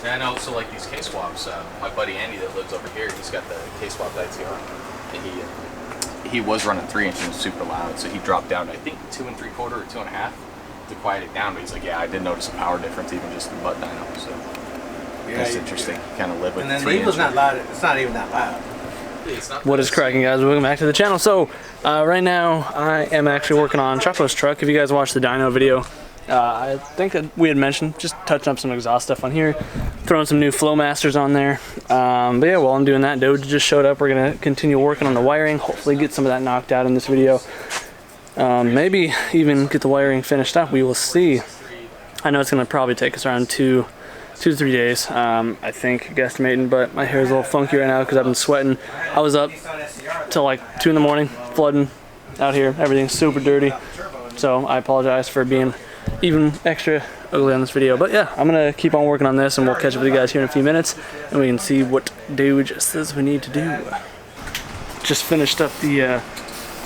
Yeah, I know. So like these K-swaps, my buddy Andy that lives over here, he's got the K-swap ITR, and he was running 3-inch and was super loud, so he dropped down to I think 2 3/4 or 2 1/2 to quiet it down. But he's like, yeah, I did notice a power difference even just in butt dyno. So yeah, that's interesting. You kind of live with. And then the Eagle's not loud. It's not even that loud. What is cracking, guys? Welcome back to the channel. So right now I am actually working on Chuckle's truck. If you guys watched the dyno video, I think that we had mentioned just touching up some exhaust stuff on here, throwing some new Flowmasters on there. But yeah, while I'm doing that, Doge just showed up. We're gonna continue working on the wiring, hopefully get some of that knocked out in this video. Maybe even get the wiring finished up. We will see. I know it's gonna probably take us around 2 to 3 days, I think, guesstimating, but my hair is a little funky right now because I've been sweating. I was up till like 2 in the morning, flooding out here. Everything's super dirty, so I apologize for being even extra ugly on this video. But yeah, I'm gonna keep on working on this and we'll catch up with you guys here in a few minutes and we can see what Doge says we need to do. Just finished up the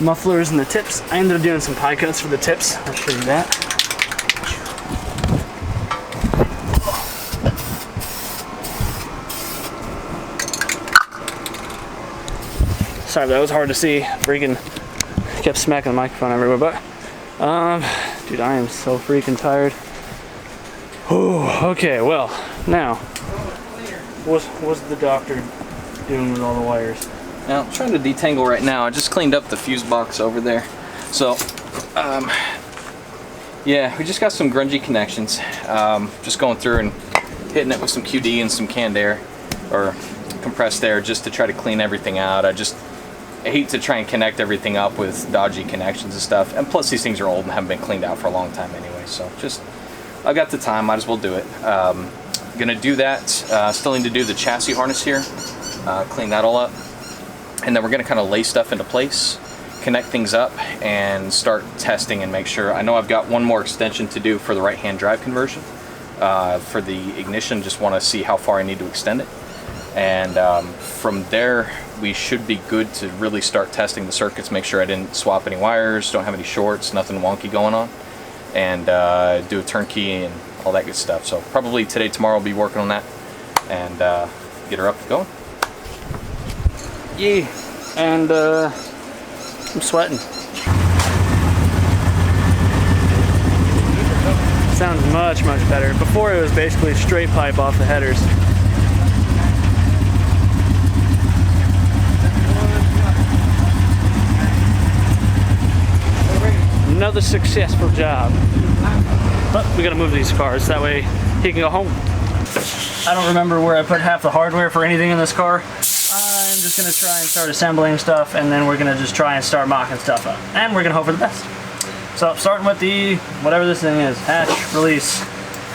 mufflers and the tips. I ended up doing some pie cuts for the tips. I'll show you that. Sorry, that was hard to see. Freaking kept smacking the microphone everywhere, but dude, I am so freaking tired. Oh, okay, well, now, what's the doctor doing with all the wires? Now, I'm trying to detangle right now. I just cleaned up the fuse box over there. So, yeah, we just got some grungy connections. Just going through and hitting it with some QD and some canned air, or compressed air, just to try to clean everything out. I hate to try and connect everything up with dodgy connections and stuff, and plus these things are old and haven't been cleaned out for a long time anyway, so just, I got the time, might as well do it. Gonna do that, still need to do the chassis harness here, clean that all up, and then we're gonna kind of lay stuff into place, connect things up, and start testing and make sure. I know I've got one more extension to do for the right-hand drive conversion. For the ignition, just want to see how far I need to extend it, and from there we should be good to really start testing the circuits, make sure I didn't swap any wires, don't have any shorts, nothing wonky going on, and do a turnkey and all that good stuff. So probably today, tomorrow, I'll be working on that and get her up and going. Yeah, and I'm sweating. Sounds much better. Before it was basically straight pipe off the headers. Another successful job. But we gotta move these cars, that way he can go home. I don't remember where I put half the hardware for anything in this car. I'm just gonna try and start assembling stuff, and then we're gonna just try and start mocking stuff up. And we're gonna hope for the best. So starting with the, whatever this thing is, hatch release,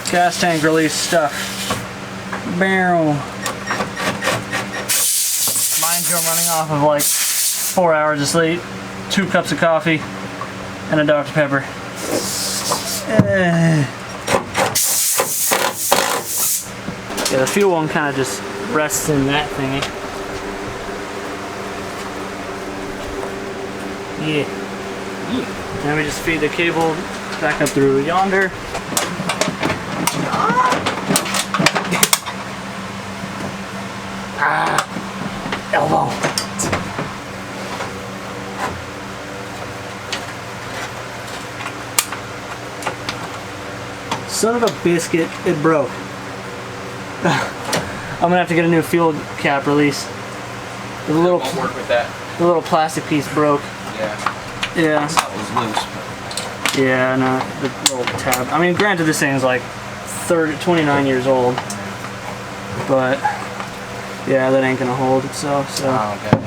gas tank release stuff. Barrel. Mind you, I'm running off of like 4 hours of sleep, 2 cups of coffee, and a Dr. Pepper. Yeah, the fuel one kind of just rests in that thingy. Yeah. Then we just feed the cable back up through yonder. Elbow. Son of a biscuit, it broke. I'm gonna have to get a new fuel cap release. The little, Won't work with that. The little plastic piece broke. Yeah. Yeah. That was loose. Yeah, no, the little tab. I mean, granted, this thing is like 29 years old, but yeah, that ain't gonna hold itself. So. Oh, okay.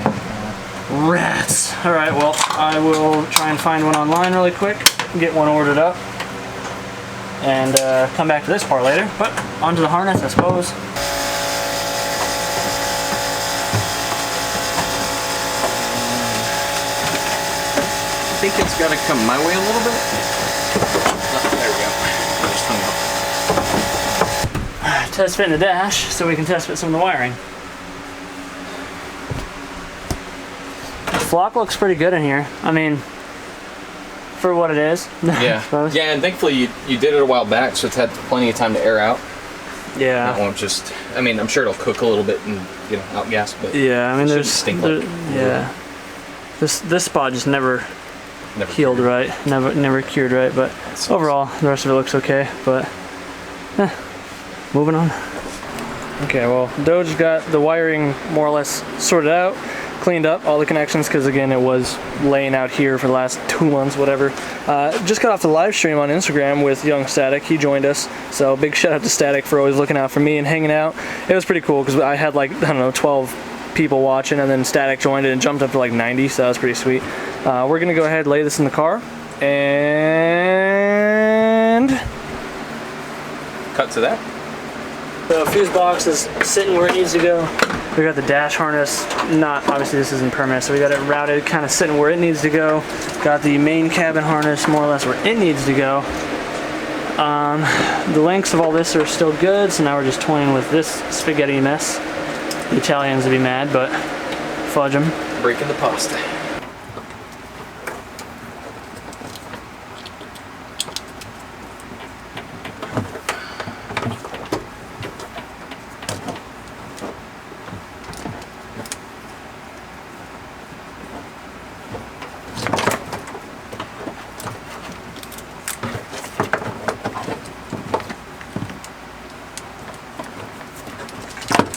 Rats. All right. Well, I will try and find one online really quick, get one ordered up, and come back to this part later. But onto the harness, I suppose. I think it's got to come my way a little bit. Oh, there we go. I just hung up. Test fit in the dash so we can test fit some of the wiring. The flock looks pretty good in here. I mean, for what it is. Yeah. Yeah, and thankfully you did it a while back, so it's had plenty of time to air out. Yeah. That won't just, I mean, I'm sure it'll cook a little bit and, you know, outgas, but yeah, I mean, there's stink like yeah. This spot just never healed right, never cured right, but overall the rest of it looks okay. But moving on. Okay, well, Doge got the wiring more or less sorted out, cleaned up all the connections, because again it was laying out here for the last 2 months, whatever. Just got off the live stream on Instagram with young Static. He joined us, so big shout out to Static for always looking out for me and hanging out. It was pretty cool because I had like, I don't know, 12 people watching, and then Static joined it and jumped up to like 90, so that was pretty sweet. We're gonna go ahead and lay this in the car and cut to that. the fuse box is sitting where it needs to go. We got the dash harness, not, obviously this isn't permanent, so we got it routed, kind of sitting where it needs to go. Got the main cabin harness more or less where it needs to go. The lengths of all this are still good, so now we're just toying with this spaghetti mess. The Italians would be mad, but fudge them. Breaking the pasta.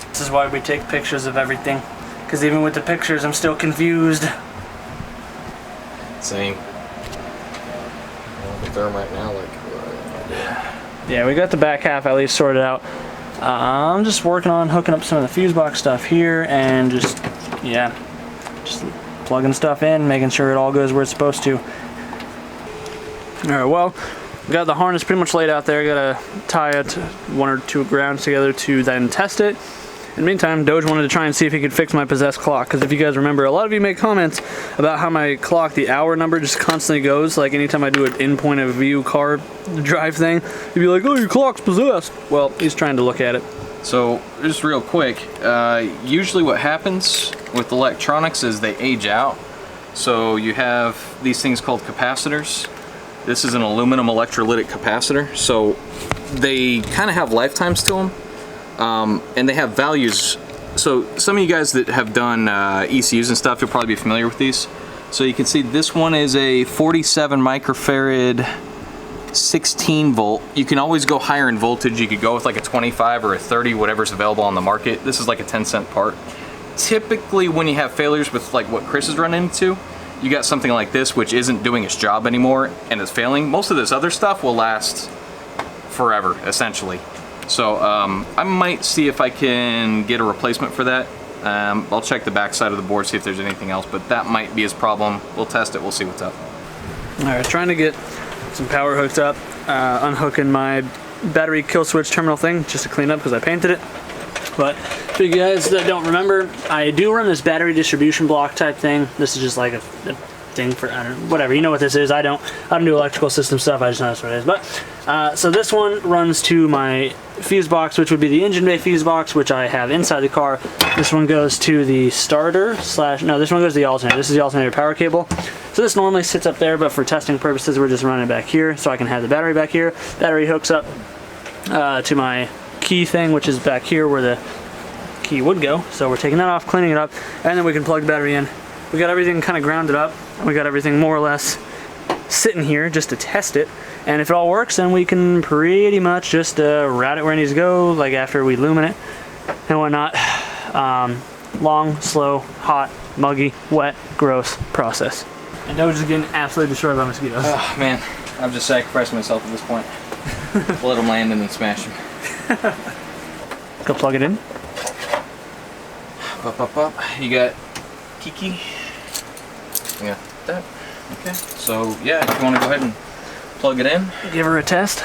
This is why we take pictures of everything, because even with the pictures I'm still confused. Same. I'll throw them right now, like. Yeah, we got the back half at least sorted out. I'm just working on hooking up some of the fuse box stuff here and just plugging stuff in, making sure it all goes where it's supposed to. Alright, well, we got the harness pretty much laid out there. Gotta tie it 1 or 2 grounds together to then test it. In the meantime, Doge wanted to try and see if he could fix my possessed clock, because if you guys remember, a lot of you make comments about how my clock, the hour number, just constantly goes. Like anytime I do an in point of view car drive thing, you'd be like, oh, your clock's possessed. Well, he's trying to look at it. So, just real quick, usually what happens with electronics is they age out. So you have these things called capacitors. This is an aluminum electrolytic capacitor. So they kind of have lifetimes to them. And they have values. So some of you guys that have done ECUs and stuff, you'll probably be familiar with these. So you can see this one is a 47 microfarad 16 volt. You can always go higher in voltage. You could go with like a 25 or a 30, whatever's available on the market. This is like a 10-cent part. Typically when you have failures with like what Chris has run into, you got something like this which isn't doing its job anymore and is failing. Most of this other stuff will last forever, essentially. So I might see if I can get a replacement for that. I'll check the back side of the board, see if there's anything else, but that might be his problem. We'll test it, we'll see what's up. Alright, trying to get some power hooked up, unhooking my battery kill switch terminal thing just to clean up because I painted it. But for you guys that don't remember, I do run this battery distribution block type thing. This is just like a thing for, I don't know, whatever, you know what this is. I don't do electrical system stuff, I just know that's what it is. But so this one runs to my fuse box, which would be the engine bay fuse box, which I have inside the car. This one goes to the starter slash, no, this one goes to the alternator. This is the alternator power cable. So this normally sits up there, but for testing purposes we're just running it back here so I can have the battery back here. Battery hooks up to my key thing, which is back here where the key would go. So we're taking that off, cleaning it up, and then we can plug the battery in. We got everything kind of grounded up. We got everything more or less sitting here just to test it. And if it all works, then we can pretty much just route it where it needs to go, like after we lumen it and whatnot. Long, slow, hot, muggy, wet, gross process. And Doge is getting absolutely destroyed by mosquitoes. Oh man, I've just sacrificed myself at this point. Let them land and then smash them. Go plug it in. Up. You got Kiki. Yeah, that. Okay. So yeah, if you want to go ahead and plug it in, Give her a test.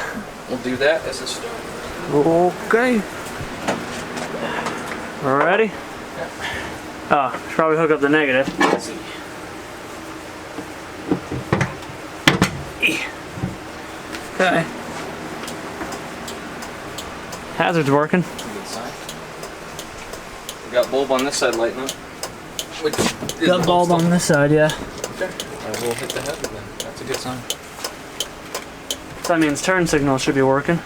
we'll do that as a start. Okay. Ready? Yep. Oh, should probably hook up the negative. Let's see. Okay. Hazard's working. Good sign. We got bulb on this side lighting up. Which is Got bulb on this side, yeah. Okay. I will hit the header then. That's a good sign. So that means turn signal should be working.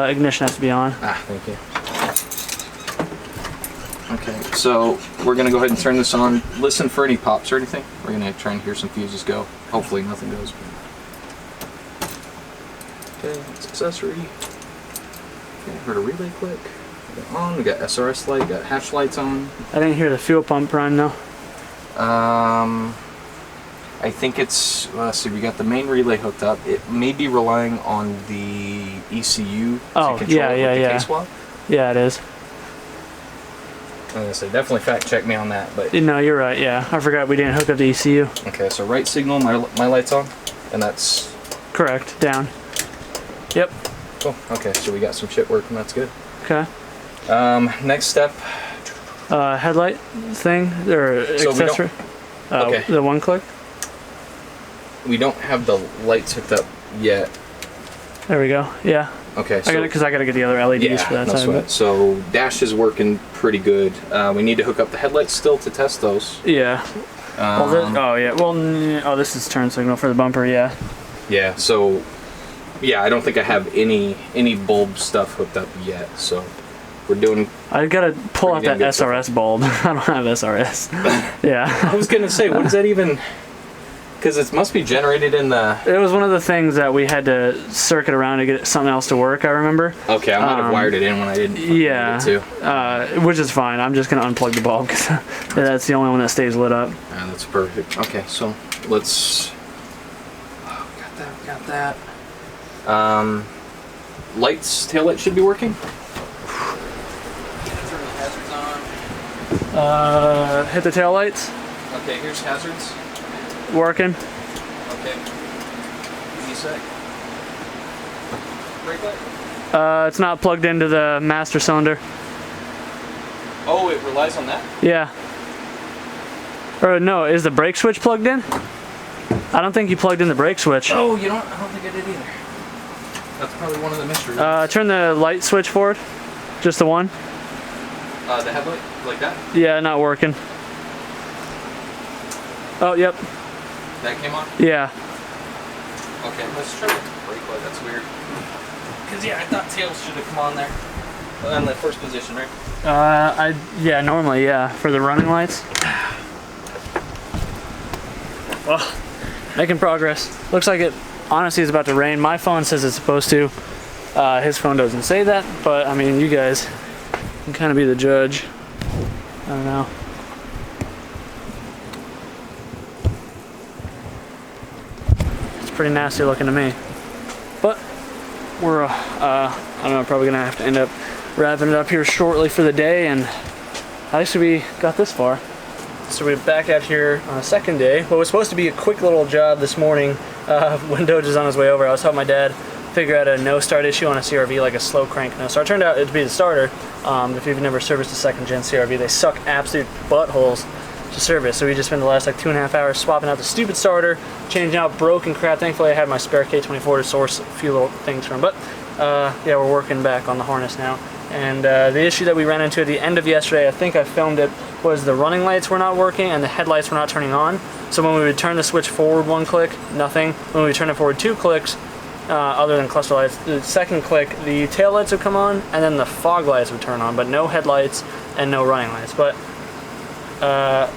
ignition has to be on. Ah, thank you. Okay, so we're gonna go ahead and turn this on. Listen for any pops or anything. We're gonna try and hear some fuses go. Hopefully nothing goes. Okay, it's accessory. Okay, heard a relay click. On. We got SRS light, got hatch lights on. I didn't hear the fuel pump run though. I think it's, let's see, we got the main relay hooked up. It may be relying on the ECU to control the case swap. Yeah, it is. I was gonna say, definitely fact check me on that, but. No, you're right, yeah. I forgot we didn't hook up the ECU. Okay, so right signal, my light's on, and that's. Correct, down. Yep. Cool, okay, so we got some shit working, that's good. Okay. Next step. Headlight thing, or So accessory? Okay. The one click? We don't have the lights hooked up yet. There we go, yeah. Okay, so. Because I gotta get the other LEDs for that no side. sweat. So dash is working pretty good. We need to hook up the headlights still to test those. Yeah. Oh yeah. Well, this is turn signal for the bumper. Yeah. Yeah. So, yeah, I don't think I have any bulb stuff hooked up yet. So, we're doing. I gotta pull out that SRS bulb. I don't have SRS. Yeah. I was gonna say, what does that even? Because it must be generated in the. It was one of the things that we had to circuit around to get something else to work. I remember. Okay, I might have wired it in when I didn't. Yeah. Need it to. Which is fine. I'm just gonna unplug the bulb because that's the only one that stays lit up. Yeah, that's perfect. Okay, so let's. Oh, got that. Lights, tail light should be working. Turn the hazards on. Hit the tail lights. Okay, here's hazards. Working. Okay. Give me a sec. Brake light? It's not plugged into the master cylinder. Oh, it relies on that? Yeah. Or no, is the brake switch plugged in? I don't think you plugged in the brake switch. Oh, you know what? I don't think I did either. That's probably one of the mysteries. Turn the light switch forward. Just the one. The headlight? Like that? Yeah, not working. Oh, yep. That came on? Yeah. Okay, let's try the brake light. That's weird. Because, yeah, I thought tails should have come on there. On the first position, right? Yeah, normally, yeah. For the running lights. Well, making progress. Looks like it honestly is about to rain. My phone says it's supposed to. His phone doesn't say that, but I mean, you guys can kind of be the judge. I don't know. It's pretty nasty looking to me. But we're, I don't know, probably gonna have to end up wrapping it up here shortly for the day, and at least we got this far. So we're back out here on a second day. What was supposed to be a quick little job this morning, when Doge is on his way over, I was helping my dad figure out a no-start issue on a CRV, like a slow crank no-start. Turned out it to be the starter. If you've never serviced a second-gen CRV, they suck absolute buttholes to service. So we just spent the last like 2.5 hours swapping out the stupid starter, changing out broken crap. Thankfully, I had my spare K24 to source a few little things from. But yeah, we're working back on the harness now. And the issue that we ran into at the end of yesterday, I think I filmed it, was the running lights were not working and the headlights were not turning on. So when we would turn the switch forward one click, nothing. When we would turn it forward 2 clicks, other than cluster lights, the second click, the tail lights would come on and then the fog lights would turn on, but no headlights and no running lights. But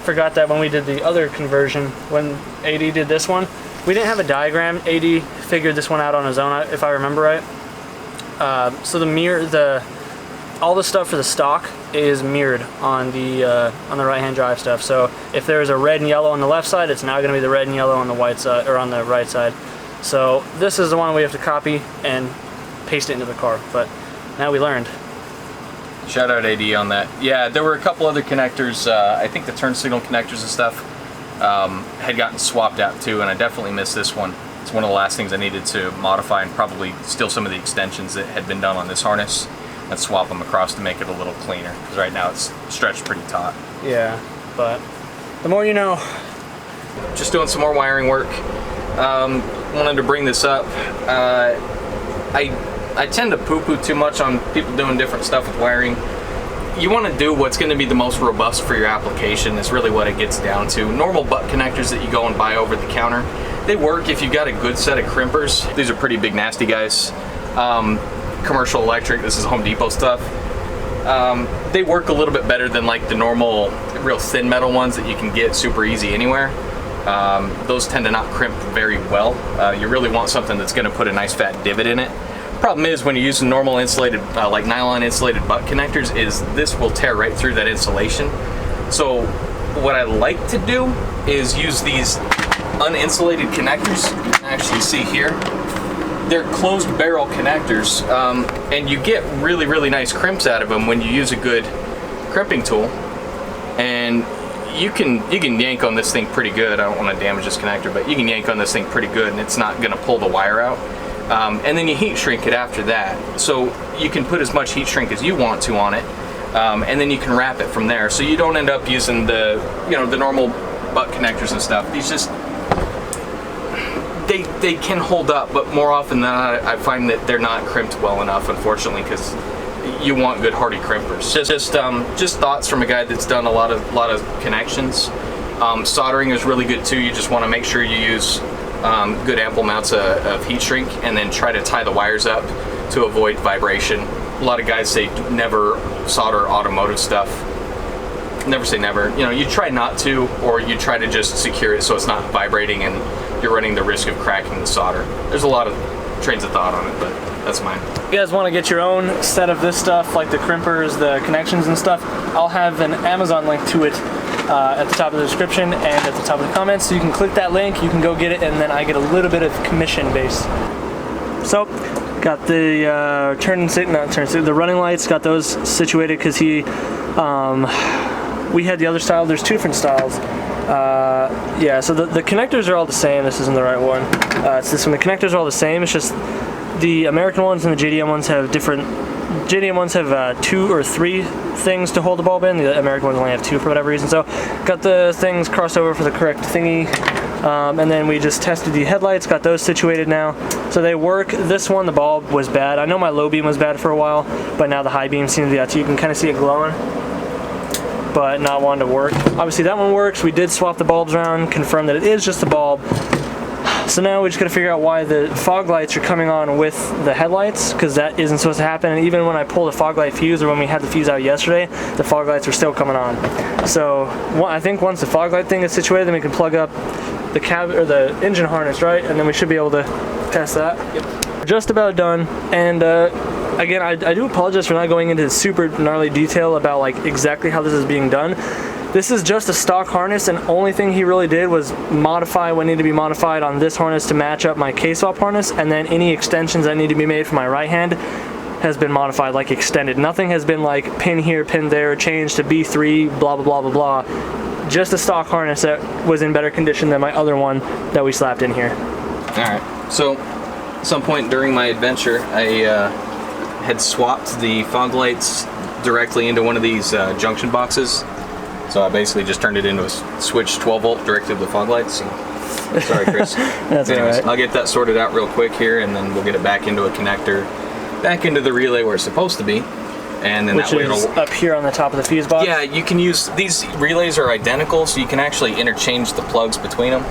forgot that when we did the other conversion, when AD did this one, we didn't have a diagram. AD figured this one out on his own, if I remember right. So the mirror, all the stuff for the stock is mirrored on the right-hand drive stuff. So if there's a red and yellow on the left side, it's now going to be the red and yellow on the white side, or on the right side. So this is the one we have to copy and paste it into the car. But now we learned. Shout out AD on that. Yeah, there were a couple other connectors. I think the turn signal connectors and stuff had gotten swapped out too, and I definitely missed this one. It's one of the last things I needed to modify and probably steal some of the extensions that had been done on this harness and swap them across to make it a little cleaner, because right now it's stretched pretty taut. Yeah, but the more you know. Just doing some more wiring work. Wanted to bring this up. I tend to poo-poo too much on people doing different stuff with wiring. You want to do what's going to be the most robust for your application. Is really what it gets down to. Normal butt connectors that you go and buy over the counter, they work if you've got a good set of crimpers. These are pretty big nasty guys. commercial electric. This is Home Depot stuff. They work a little bit better than like the normal real thin metal ones that you can get super easy anywhere. Those tend to not crimp very well. You really want something that's going to put a nice fat divot in it. Problem is, when you're using normal insulated, like nylon insulated butt connectors, is this will tear right through that insulation. So what I like to do is use these uninsulated connectors. You can actually see here, they're closed barrel connectors, and you get really nice crimps out of them when you use a good crimping tool. And you can yank on this thing pretty good. I don't want to damage this connector, but you can yank on this thing pretty good, and it's not going to pull the wire out. And then you heat shrink it after that, so you can put as much heat shrink as you want to on it, and then you can wrap it from there. So you don't end up using the the normal butt connectors and stuff. These just they can hold up, but more often than not, I find that they're not crimped well enough, unfortunately, because you want good hardy crimpers. Just thoughts from a guy that's done a lot of connections. Soldering is really good too. You just want to make sure you use good ample amounts of heat shrink, and then try to tie the wires up to avoid vibration. A lot of guys say never solder automotive stuff. Never say never. You try not to, or you try to just secure it so it's not vibrating and you're running the risk of cracking the solder. There's a lot of trains of thought on it, but that's mine. If you guys want to get your own set of this stuff, like the crimpers, the connections and stuff, I'll have an Amazon link to it at the top of the description and at the top of the comments, so you can click that link, you can go get it, and then I get a little bit of commission base. So, got the the running lights, got those situated because we had the other style. There's two different styles. Yeah, so the connectors are all the same. This isn't the right one. It's this one. The connectors are all the same. It's just the American ones and the JDM ones have different. JDM ones have 2 or 3 things to hold the bulb in. The American ones only have 2 for whatever reason. So got the things crossed over for the correct thingy. And then we just tested the headlights, got those situated now. So they work. This one, the bulb was bad. I know my low beam was bad for a while, but now the high beam seems to be out too. You can kind of see it glowing, but not wanting to work. Obviously that one works. We did swap the bulbs around, confirm that it is just a bulb. So now we just gotta figure out why the fog lights are coming on with the headlights, because that isn't supposed to happen. And even when I pulled the fog light fuse, or when we had the fuse out yesterday, the fog lights are still coming on. So I think once the fog light thing is situated, then we can plug up the cab or the engine harness, right? And then we should be able to test that. Yep. Just about done. And again, I do apologize for not going into super gnarly detail about like exactly how this is being done. This is just a stock harness, and only thing he really did was modify what needed to be modified on this harness to match up my K-swap harness, and then any extensions that need to be made for my right hand has been modified, like extended. Nothing has been like pin here, pin there, change to B3, blah, blah, blah, blah, blah. Just a stock harness that was in better condition than my other one that we slapped in here. Alright, so at some point during my adventure, I had swapped the fog lights directly into one of these junction boxes. So I basically just turned it into a switch 12 volt directly to the fog lights. So, sorry, Chris. That's anyways, alright. I'll get that sorted out real quick here, and then we'll get it back into a connector, back into the relay where it's supposed to be. And then which that way is up here on the top of the fuse box? Yeah, you can use, these relays are identical, so you can actually interchange the plugs between them.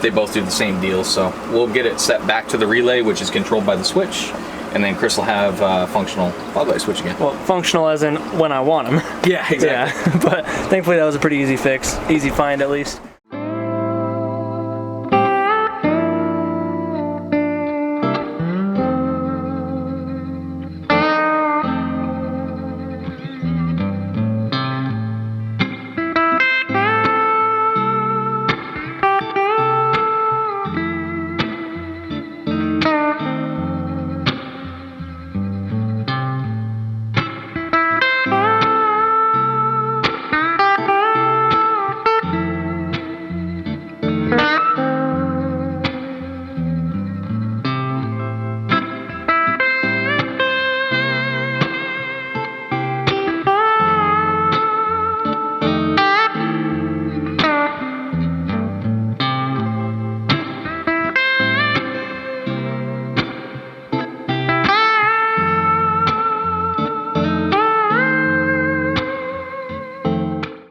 They both do the same deal, so we'll get it set back to the relay, which is controlled by the switch. And then Chris will have functional fog light switch again. Well, functional as in when I want them. Yeah, exactly. Yeah, but thankfully that was a pretty easy fix. Easy find at least.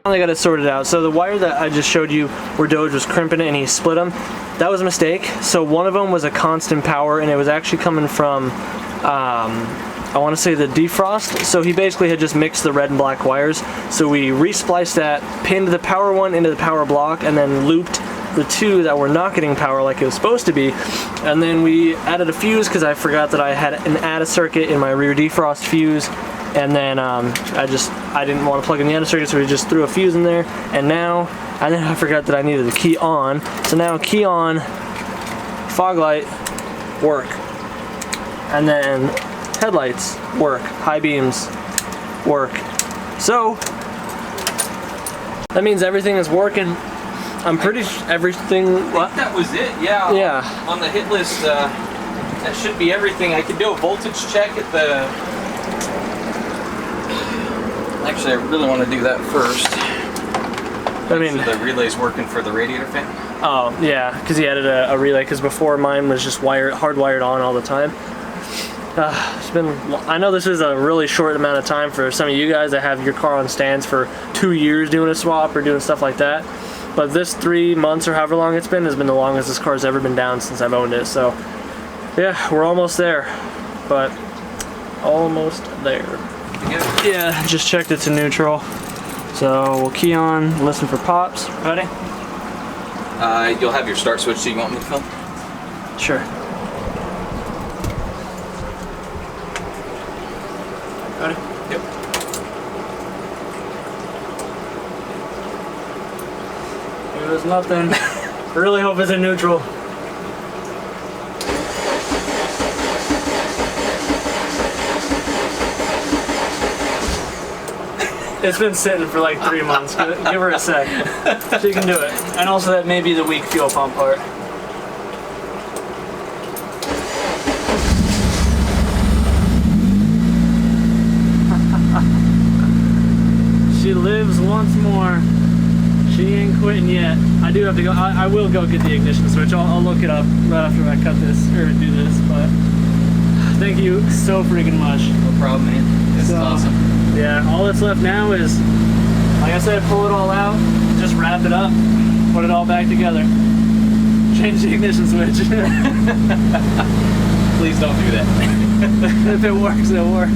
I got it sorted out. So the wire that I just showed you where Doge was crimping it and he split them, that was a mistake. So one of them was a constant power, and it was actually coming from I want to say the defrost. So he basically had just mixed the red and black wires. So we respliced that, pinned the power one into the power block, and then looped the two that were not getting power like it was supposed to be. And then we added a fuse because I forgot that I had an add a circuit in my rear defrost fuse. And then I didn't want to plug in the other circuit, so we just threw a fuse in there. And then I forgot that I needed the key on. So now key on, fog light, work. And then headlights, work. High beams, work. So that means everything is working. I'm pretty sure everything. I think that was it. Yeah. Yeah. On the hit list, that should be everything. I could do a voltage check at the. Actually, I really want to do that first. I mean, so the relay's working for the radiator fan. Oh yeah, because he added a relay. Because before mine was just hardwired on all the time. It's been. I know this is a really short amount of time for some of you guys that have your car on stands for 2 years doing a swap or doing stuff like that. But this 3 months or however long it's been has been the longest this car's ever been down since I've owned it. So yeah, we're almost there, but almost there. Yeah, just checked it to neutral. So we'll key on, listen for pops. Ready? You'll have your start switch. Do you want me to film? Sure. Ready? Yep. There's nothing. Really hope it's in neutral. It's been sitting for like 3 months. Give her a sec. She can do it. And also that may be the weak fuel pump part. She lives once more. She ain't quitting yet. I do have to go. I will go get the ignition switch. I'll look it up right after I cut this or do this. But thank you so freaking much. No problem, man. This is awesome. Yeah, all that's left now is, like I said, pull it all out, just wrap it up, put it all back together, change the ignition switch. Please don't do that. If it works, it'll work.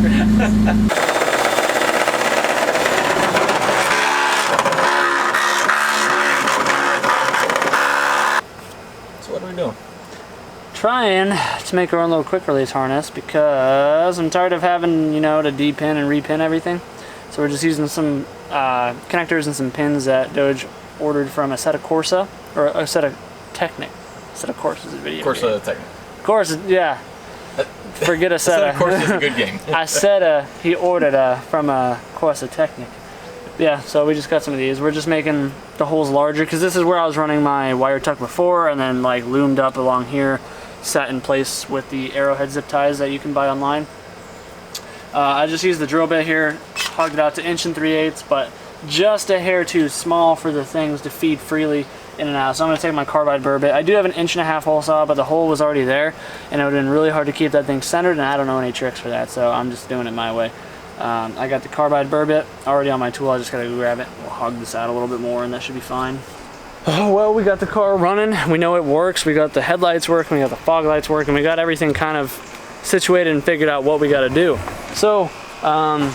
So what are we doing? Trying to make our own little quick release harness because I'm tired of having, you know, to de-pin and re-pin everything. So we're just using some connectors and some pins that Doge ordered from a set of Corsa, or a set of Technic. A set of Corsa is a video Corsa game. Technic. Corsa, yeah. Forget a set of Corsa is a good game. I said he ordered from a Corsa Technic. Yeah, so we just got some of these. We're just making the holes larger because this is where I was running my wire tuck before, and then like loomed up along here, set in place with the Arrowhead zip ties that you can buy online. I just used the drill bit here, hogged it out to 1 3/8, but just a hair too small for the things to feed freely in and out. So I'm going to take my carbide burr bit. I do have an 1.5 inch hole saw, but the hole was already there, and it would have been really hard to keep that thing centered, and I don't know any tricks for that, so I'm just doing it my way. I got the carbide burr bit already on my tool. I just got to go grab it. We'll hog this out a little bit more, and that should be fine. Oh, well, we got the car running. We know it works. We got the headlights working. We got the fog lights working. We got everything kind of situated and figured out what we got to do. So, I'm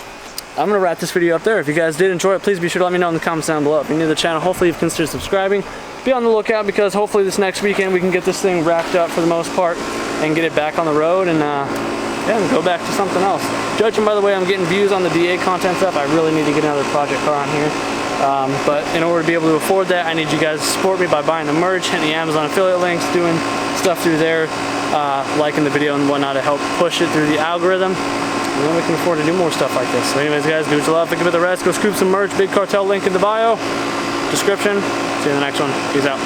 going to wrap this video up there. If you guys did enjoy it, please be sure to let me know in the comments down below. If you're new to the channel, hopefully you've considered subscribing. Be on the lookout because hopefully this next weekend we can get this thing wrapped up for the most part and get it back on the road and and go back to something else. Judging by the way I'm getting views on the DA content stuff, I really need to get another project car on here. But in order to be able to afford that, I need you guys to support me by buying the merch, hitting the Amazon affiliate links, doing stuff through there, liking the video and whatnot to help push it through the algorithm. And then we can afford to do more stuff like this. So anyways guys, do what you love, think about the rest, go scoop some merch, Big Cartel link in the bio, description. See you in the next one. Peace out.